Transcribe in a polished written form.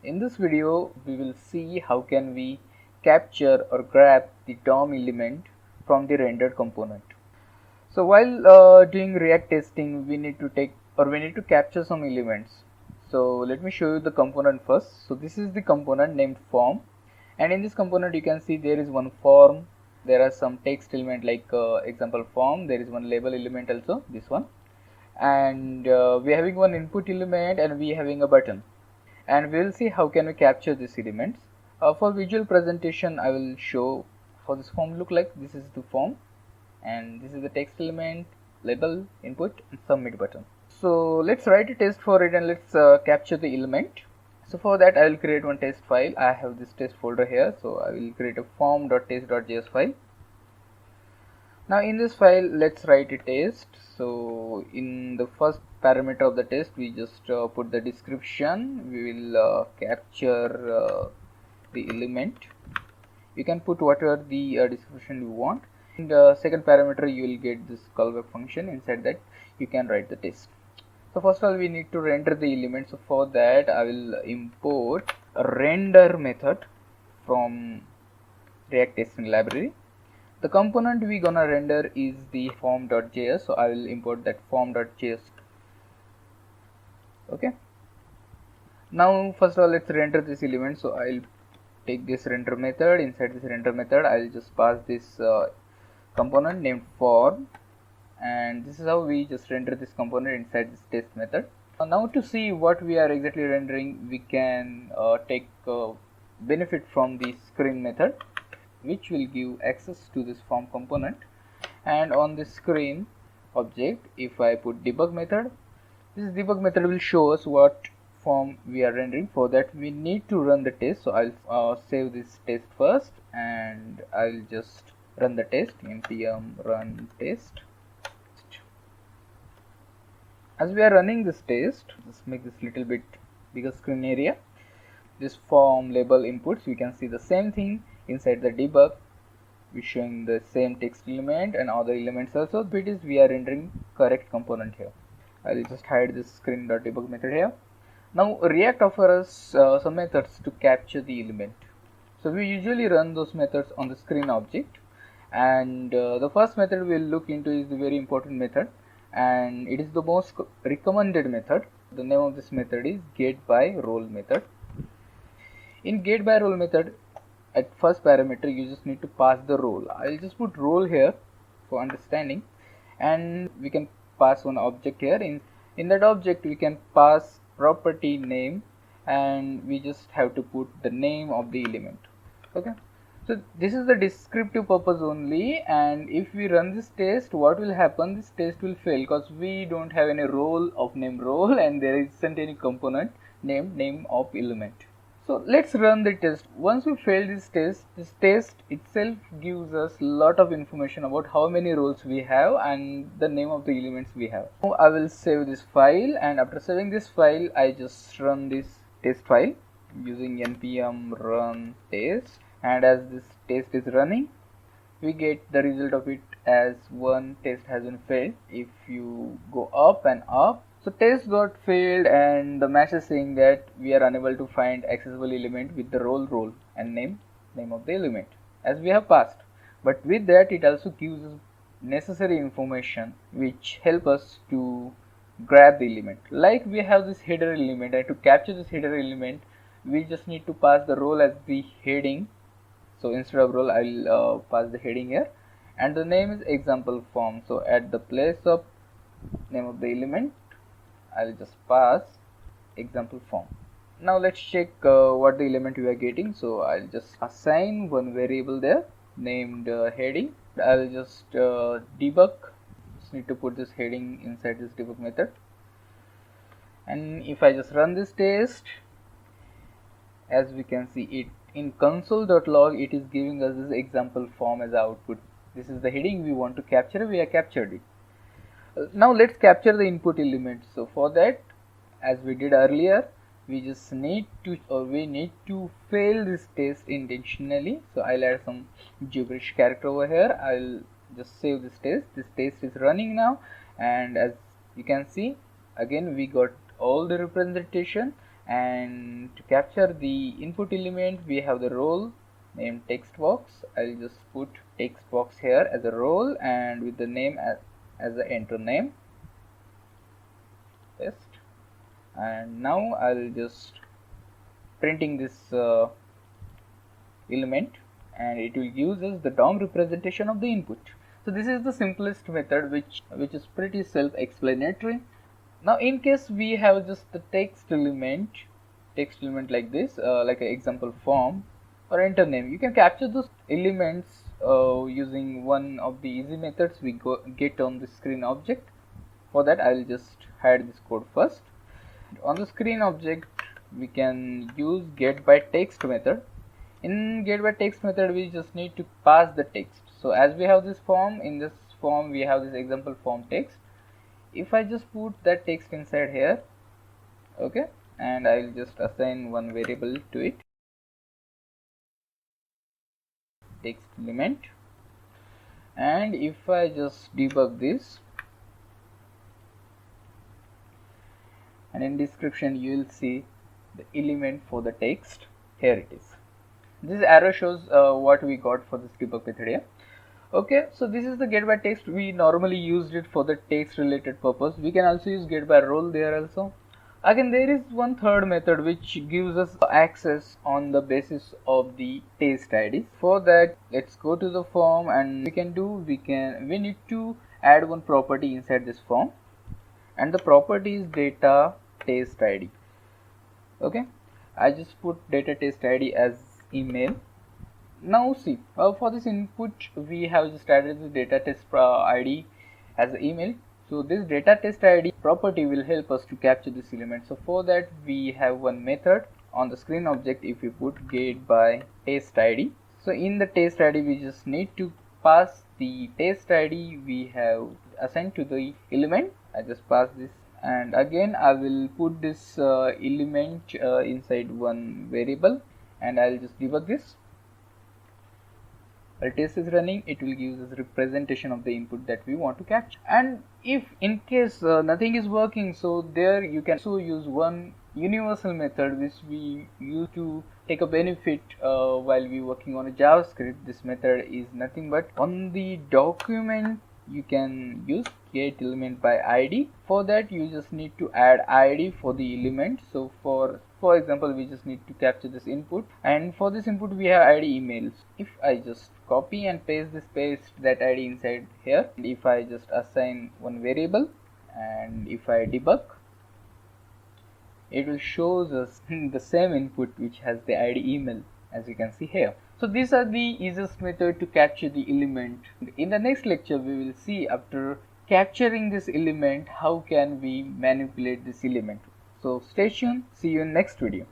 In this video, we will see how can we capture or grab the DOM element from the rendered component. So while doing React testing, we need to capture some elements. So let me show you the component first. So this is the component named form, and in this component you can see there is one form. There are some text element like example form. There is one label element also, this one, and we are having one input element and we are having a button. And we will see how can we capture these elements. For visual presentation, I will show how this form look like. This is the form, and this is the text element, label, input, and submit button. So let's write a test for it and let's capture the element. So for that I will create one test file. I have this test folder here, so I will create a form.test.js file. Now in this file, let's write a test. So in the first parameter of the test, we just put the description. We will capture the element. You can put whatever the description you want. In the second parameter, you will get this callback function. Inside that, you can write the test. So first of all, we need to render the element. So for that, I will import a render method from React testing library. The component we gonna render is the form.js, so I will import that form.js. Okay. Now first of all, let's render this element. So I'll take this render method. Inside this render method, I'll just pass this component named form, and this is how we just render this component inside this test method. Now to see what we are exactly rendering, we can take benefit from the screen method, which will give access to this form component. And on the screen object, if I put debug method, this debug method will show us what form we are rendering. For that we need to run the test. So I'll save this test first and I'll just run the test. npm run test. As we are running this test, just make this little bit bigger screen area. This form label inputs, we can see the same thing inside the debug. We're showing the same text element and other elements also. It is we are rendering correct component here. I will just hide this screen.debug method here. Now React offers some methods to capture the element. So we usually run those methods on the screen object, and the first method we'll look into is the very important method, and it is the most recommended method. The name of this method is getByRole method. In getByRole method, at first parameter you just need to pass the role. I'll just put role here for understanding, and we can pass one object here. In that object we can pass property name, and we just have to put the name of the element. Okay, so this is the descriptive purpose only, and if we run this test, what will happen? This test will fail because we don't have any role of name role, and there isn't any component named name of element. So let's run the test. Once we fail this test itself gives us a lot of information about how many roles we have and the name of the elements we have. Now I will save this file, and after saving this file, I just run this test file using npm run test, and as this test is running, we get the result of it as one test has been failed. If you go up and up, so test got failed, and the message saying that we are unable to find accessible element with the role and name of the element as we have passed. But with that, it also gives us necessary information which help us to grab the element. Like we have this header element, and to capture this header element, we just need to pass the role as the heading. So instead of role, I'll pass the heading here, and the name is example form. So at the place of name of the element, I'll just pass example form. Now let's check what the element we are getting. So I'll just assign one variable there named heading. I'll just debug. Just need to put this heading inside this debug method, and if I just run this test, as we can see, it in console.log it is giving us this example form as output. This is the heading we want to capture. We have captured it. Now let's capture the input element. So for that, as we did earlier, we just need to fail this test intentionally. So I'll add some gibberish character over here. I'll just save this test. This test is running now, and as you can see, again we got all the representation, And to capture the input element, we have the role named text box. I'll just put text box here as a role and with the name as the enter name. Test. And now I'll just printing this element, and it will give us the DOM representation of the input. So this is the simplest method, which is pretty self-explanatory. Now in case we have just the text element like this, like an example form or enter name, you can capture those elements using one of the easy methods we get on the screen object. For that, I will just hide this code first. On the screen object, we can use get by text method. In get by text method, we just need to pass the text. So as we have this form, in this form we have this example form text. If I just put that text inside here, okay, and I'll just assign one variable to it, text element, and if I just debug this, and in description you will see the element for the text. Here it is. This arrow shows what we got for this debug method here. Okay, so this is the get by text. We normally used it for the text related purpose. We can also use get by role there also. Again, there is one third method which gives us access on the basis of the text ID. For that, let's go to the form, and we need to add one property inside this form, and the property is data test ID. Okay, I just put data test ID as email. Now see, for this input we have just added the data test ID as email. So this data test ID property will help us to capture this element. So for that, we have one method on the screen object. If we put get by test ID, so in the test ID we just need to pass the test ID we have assigned to the element. I just pass this, and again I will put this element inside one variable, and I'll just debug this. While test is running, it will give us representation of the input that we want to capture. And if in case nothing is working, so there you can also use one universal method which we use to take a benefit while we working on a JavaScript. This method is nothing but on the document you can use get element by ID. For that, you just need to add ID for the element. So for example, we just need to capture this input, and for this input we have ID emails. If I just copy and paste that ID inside here, and if I just assign one variable, and if I debug, it will show us the same input which has the ID email, as you can see here. So these are the easiest method to capture the element. In the next lecture, we will see after capturing this element, how can we manipulate this element. So stay tuned, see you in next video.